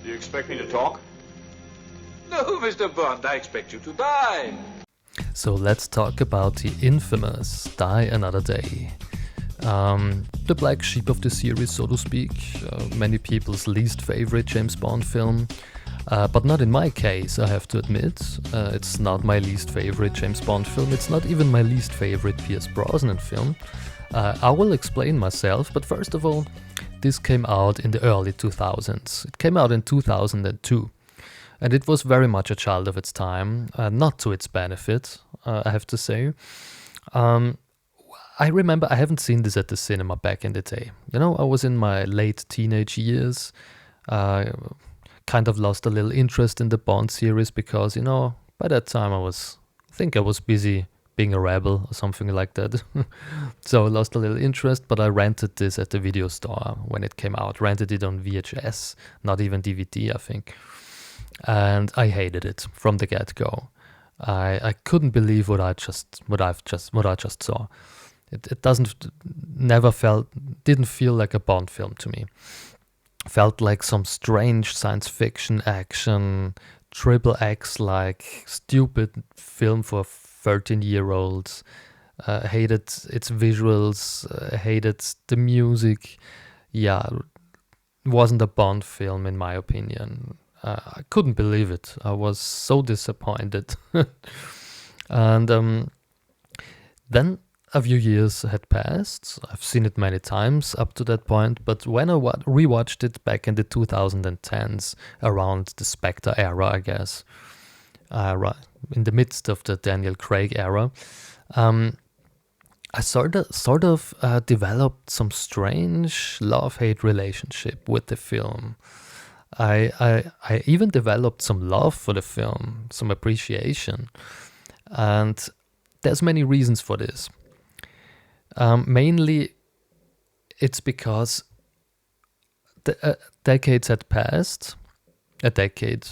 You expect me to talk? No, Mr. Bond, I expect you to die. So let's talk about the infamous Die Another Day. The black sheep of the series, so to speak. Many people's least favorite James Bond film. But not in my case, I have to admit. It's not my least favorite James Bond film. It's not even my least favorite Pierce Brosnan film. I will explain myself, but first of all, this came out in the early 2000s. It came out in 2002. And it was very much a child of its time, not to its benefit, I have to say. I remember I haven't seen this at the cinema back in the day. You know, I was in my late teenage years, kind of lost a little interest in the Bond series because, you know, by that time I think I was busy being a rebel or something like that. So I lost a little interest, but I rented this at the video store when it came out. Rented it on VHS, not even DVD, I think. And I hated it from the get-go. I couldn't believe what I just saw. It didn't feel like a Bond film to me. Felt like some strange science fiction action, triple X like stupid film for 13-year-olds. Hated its visuals, hated the music. Yeah, wasn't a Bond film in my opinion. I couldn't believe it. I was so disappointed. And then a few years had passed. I've seen it many times up to that point, but when I rewatched it back in the 2010s, around the Spectre era, I guess, in the midst of the Daniel Craig era, I sort of developed some strange love-hate relationship with the film. I even developed some love for the film, some appreciation. And there's many reasons for this. Mainly, it's because decades had passed, a decade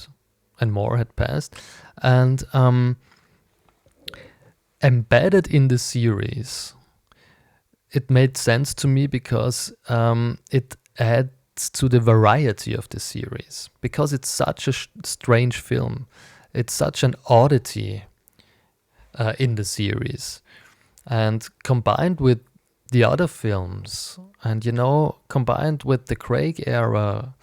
and more had passed, and embedded in the series, it made sense to me because it adds to the variety of the series, because it's such a strange film. It's such an oddity in the series, and combined with the other films, and combined with the Craig era,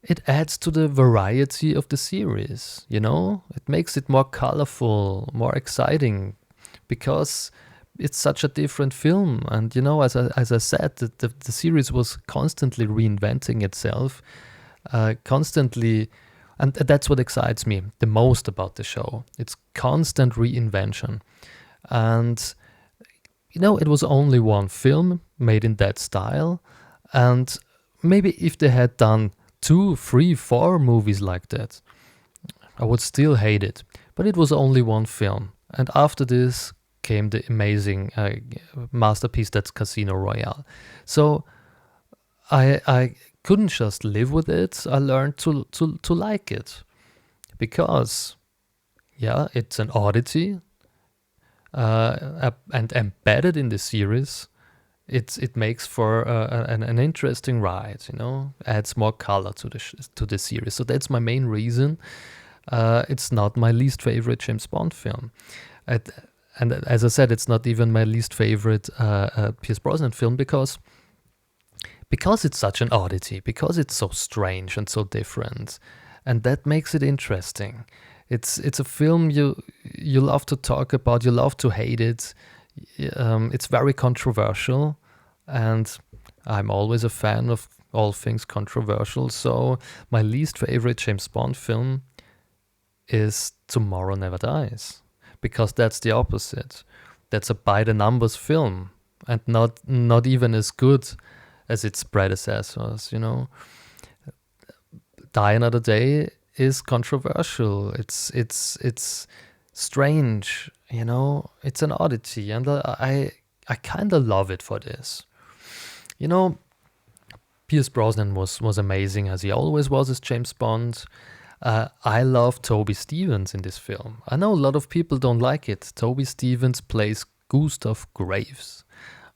it adds to the variety of the series. It makes it more colorful, more exciting, because it's such a different film. And as I said, the series was constantly reinventing itself, constantly, and that's what excites me the most about the show. It's constant reinvention. And it was only one film made in that style, and maybe if they had done 2, 3, 4 movies like that, I would still hate it. But it was only one film, and after this came the amazing masterpiece that's Casino Royale. So I couldn't just live with it. I learned to like it, because it's an oddity, and embedded in the series, it makes for an interesting ride. Adds more color to the series. So that's my main reason. It's not my least favorite James Bond film. And as I said, it's not even my least favorite Pierce Brosnan film, because it's such an oddity, because it's so strange and so different, and that makes it interesting. It's a film you love to talk about, you love to hate it. It's very controversial, and I'm always a fan of all things controversial. So my least favorite James Bond film is Tomorrow Never Dies, because that's the opposite. That's a by-the-numbers film, and not even as good as its predecessors. Die Another Day is controversial. It's strange. It's an oddity, and I kind of love it for this. Pierce Brosnan was amazing, as he always was as James Bond. I love Toby Stephens in this film. I know a lot of people don't like it. Toby Stephens plays Gustav Graves.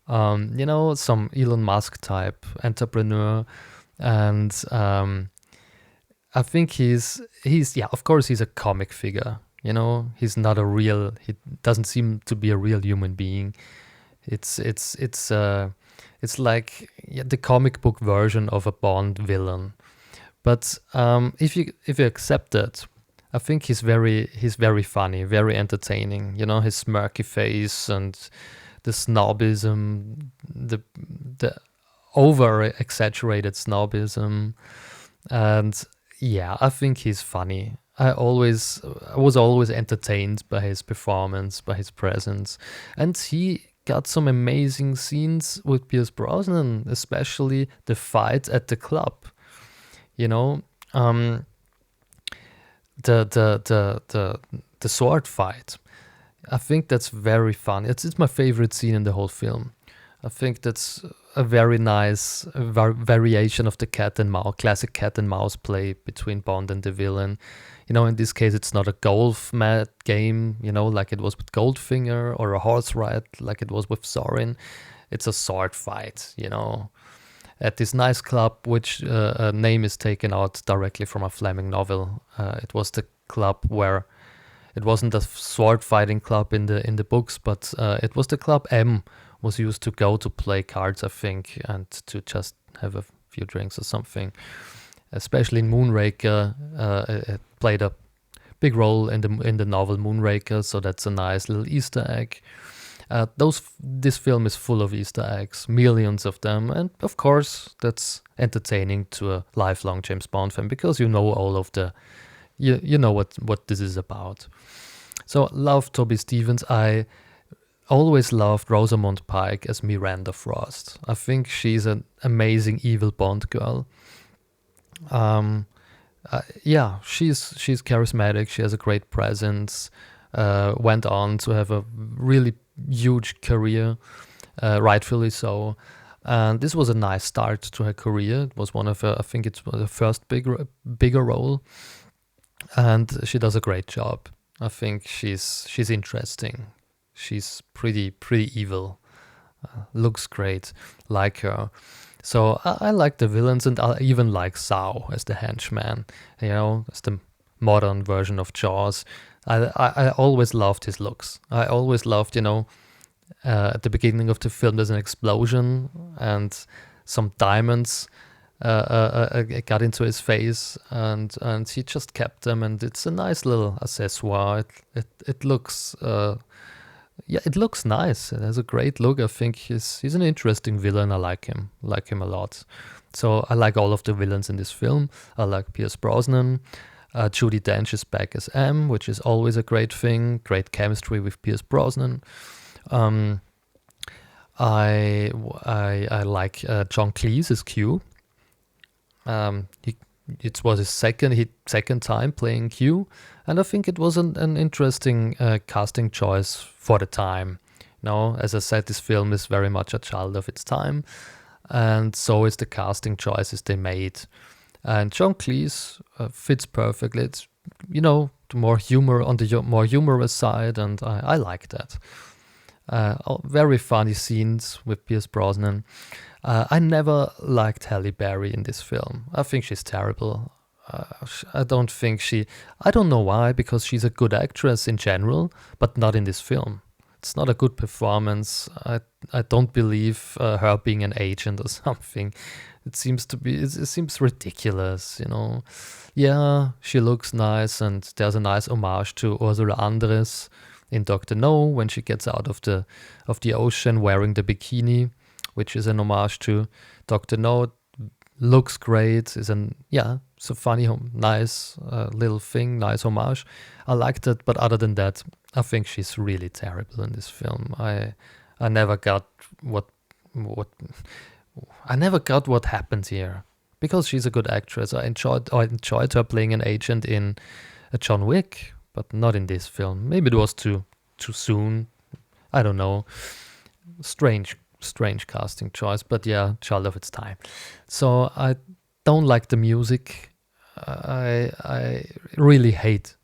Some Elon Musk type entrepreneur, and I think he's yeah, of course he's a comic figure. You know, he's not a real. He doesn't seem to be a real human being. It's like, yeah, the comic book version of a Bond villain. But if you accept that, I think he's very funny, very entertaining. You know, his smirky face and the snobism, the over exaggerated snobism, and yeah, I think he's funny. I was always entertained by his performance, by his presence, and he got some amazing scenes with Pierce Brosnan, especially the fight at the club. You know, um, the sword fight. I think that's very fun. It's my favorite scene in the whole film. I think that's a very nice variation of the classic cat and mouse play between Bond and the villain. You know, in this case, it's not a golf mat game, you know, like it was with Goldfinger, or a horse ride like it was with Sorin. It's a sword fight, you know, at this nice club, which name is taken out directly from a Fleming novel. It was the club where it wasn't a sword fighting club in the books, but it was the club M was used to go to play cards, I think, and to just have a few drinks or something. Especially in Moonraker, it played a big role in the novel Moonraker, so that's a nice little Easter egg. This film is full of Easter eggs, millions of them, and of course that's entertaining to a lifelong James Bond fan, because you know all of you know what this is about. So love Toby Stephens. I always loved Rosamund Pike as Miranda Frost. I think she's an amazing evil Bond girl. Yeah, she's charismatic. She has a great presence. Went on to have a really huge career, rightfully so. And this was a nice start to her career. It was one of her, I think it was her first bigger role, and she does a great job. I think she's interesting. She's pretty evil. Looks great, like her. So I like the villains, and I even like Sao as the henchman. You know, as the modern version of Jaws. I always loved his looks. I always loved, you know, at the beginning of the film there's an explosion and some diamonds got into his face, and he just kept them, and it's a nice little accessoire. It looks yeah, it looks nice. It has a great look. I think he's an interesting villain. I like him a lot. So I like all of the villains in this film. I like Pierce Brosnan. Judi Dench is back as M, which is always a great thing. Great chemistry with Pierce Brosnan. I like John Cleese as Q. It was his second time playing Q, and I think it was an interesting casting choice for the time. Now, as I said, this film is very much a child of its time, and so is the casting choices they made. And John Cleese fits perfectly. It's, you know, the more humor on the more humorous side, and I like that. Very funny scenes with Pierce Brosnan. I never liked Halle Berry in this film. I think she's terrible. I don't know why, because she's a good actress in general, but not in this film. It's not a good performance. I don't believe her being an agent or something. It seems ridiculous, you know. Yeah, she looks nice, and there's a nice homage to Ursula Andress in Dr. No when she gets out of the ocean wearing the bikini, which is an homage to Dr. No. Looks great. It's a funny, nice little thing, nice homage. I liked it, but other than that, I think she's really terrible in this film. I never got what happened here, because she's a good actress. I enjoyed her playing an agent in a John Wick, but not in this film. Maybe it was too soon. I don't know. Strange casting choice, but yeah, child of its time. So I don't like the music. I really hate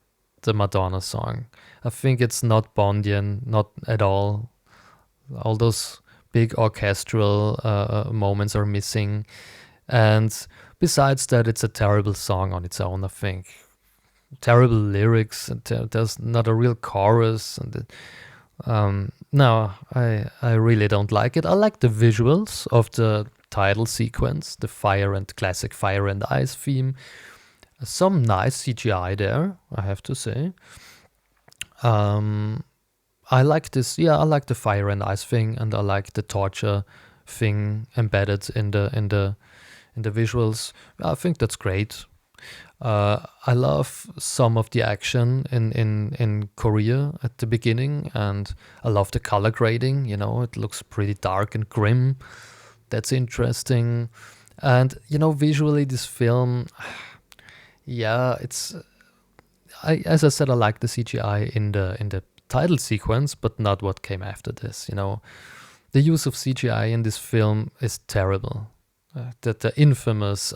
the Madonna song. I think it's not Bondian, not at all. All those big orchestral moments are missing, and Besides that, it's a terrible song on its own, I think. Terrible lyrics, and there's not a real chorus, and no, I really don't like it. I like the visuals of the title sequence, the classic fire and ice theme. Some nice CGI there, I have to say. I like this. Yeah, I like the fire and ice thing, and I like the torture thing embedded in the visuals. I think that's great. I love some of the action in Korea at the beginning, and I love the color grading. You know, it looks pretty dark and grim. That's interesting. And you know, visually, this film, yeah, it's. As I said, I like the CGI in the title sequence, but not what came after this. You know, the use of CGI in this film is terrible. The infamous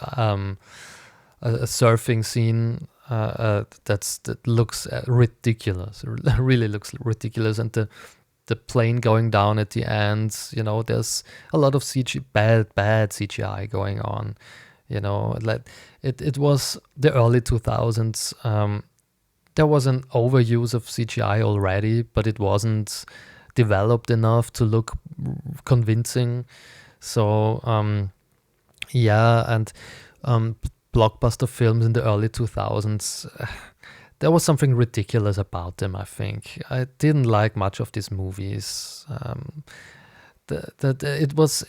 a surfing scene that looks ridiculous. Really looks ridiculous, and the plane going down at the end. You know, there's a lot of bad CGI going on. You know, like it was the early 2000s. There was an overuse of CGI already, but it wasn't developed enough to look convincing. So yeah, and blockbuster films in the early 2000s, there was something ridiculous about them, I think. I didn't like much of these movies. It was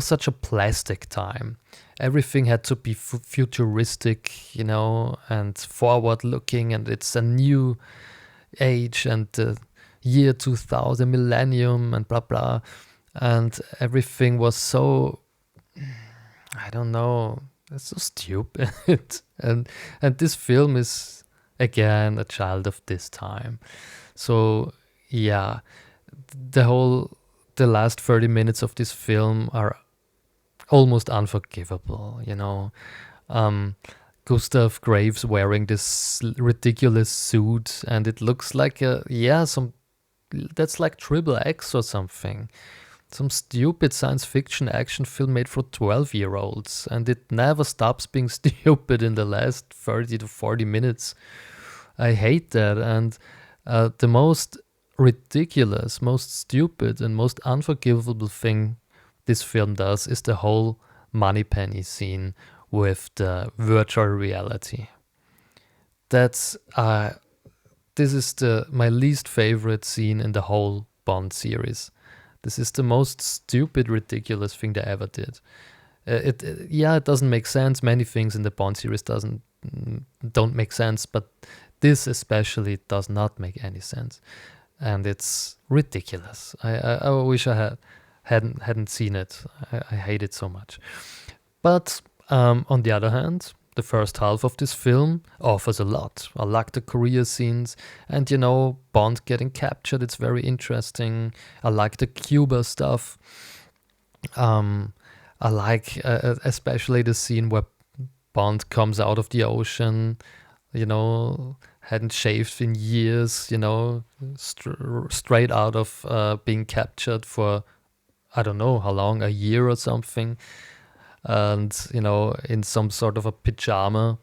such a plastic time. Everything had to be futuristic, you know, and forward looking, and it's a new age, and the year 2000, millennium, and blah blah, and everything was so, I don't know, it's so stupid. and this film is again a child of this time. So yeah, the last 30 minutes of this film are almost unforgivable, you know. Gustav Graves wearing this ridiculous suit, and it looks like that's like Triple X or something. Some stupid science fiction action film made for 12-year-olds, and it never stops being stupid in the last 30 to 40 minutes. I hate that, and the most ridiculous, most stupid, and most unforgivable thing this film does is the whole Moneypenny scene with the virtual reality. That's this is my least favorite scene in the whole Bond series. This is the most stupid, ridiculous thing they ever did. It doesn't make sense. Many things in the Bond series don't make sense, but this especially does not make any sense, and it's ridiculous. I wish I hadn't seen it. I hate it so much. But on the other hand, the first half of this film offers a lot. I like the Korea scenes, and you know, Bond getting captured, it's very interesting. I like the Cuba stuff. I like especially the scene where Bond comes out of the ocean, you know, hadn't shaved in years, you know, straight out of being captured for, I don't know how long, a year or something. And, you know, in some sort of a pajama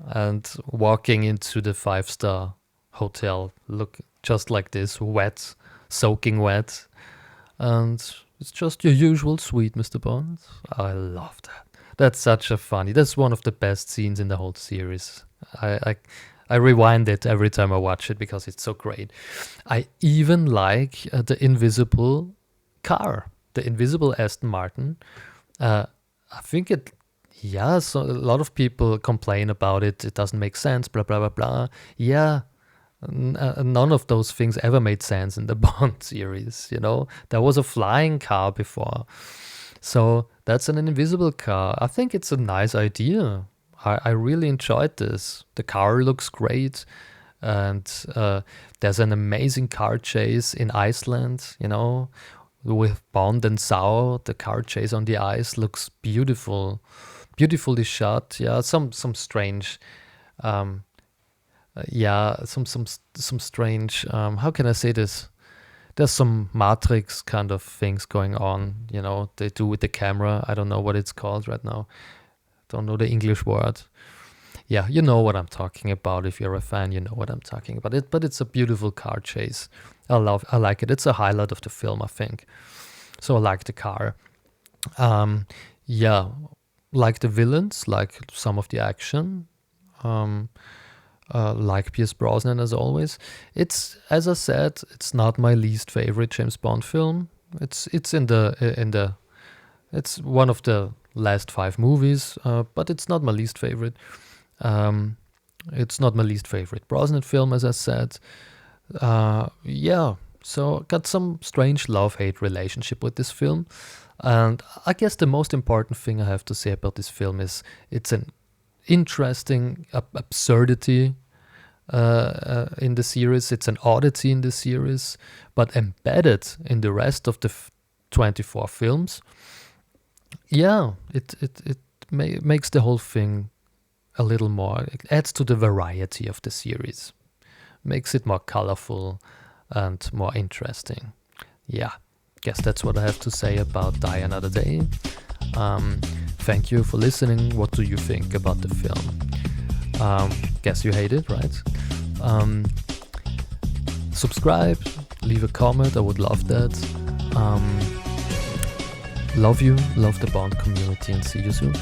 and walking into the 5-star hotel, look just like this, wet, soaking wet. And it's just your usual sweet, Mr. Bond. I love that. That's one of the best scenes in the whole series. I rewind it every time I watch it because it's so great. I even like the invisible car, the invisible Aston Martin. I think so a lot of people complain about it. It doesn't make sense, blah, blah, blah, blah. Yeah, none of those things ever made sense in the Bond series, you know. There was a flying car before. So that's an invisible car. I think it's a nice idea. I really enjoyed this. The car looks great. And there's an amazing car chase in Iceland, you know, with Bond and Sao. The car chase on the ice looks beautiful, beautifully shot. Yeah, some strange, some strange. How can I say this? There's some Matrix kind of things going on. You know, they do with the camera. I don't know what it's called right now. don't know the English word. Yeah, you know what I'm talking about. If you're a fan, you know what I'm talking about. But it's a beautiful car chase. I like it. It's a highlight of the film, I think. So I like the car. Yeah, like the villains, like some of the action. Like Pierce Brosnan as always. It's, as I said, it's not my least favorite James Bond film. It's it's one of the last 5 movies, but it's not my least favorite. It's not my least favorite Brosnan film, as I said. Yeah, so got some strange love-hate relationship with this film. And I guess the most important thing I have to say about this film is it's an interesting absurdity in the series. It's an oddity in the series, but embedded in the rest of the 24 films. Yeah, it makes the whole thing a little more, it adds to the variety of the series, makes it more colorful and more interesting. Yeah, guess that's what I have to say about Die Another Day. Thank you for listening. What do you think about the film? Guess you hate it, right? Subscribe, leave a comment, I would love that. Love you, love the Bond community, and see you soon.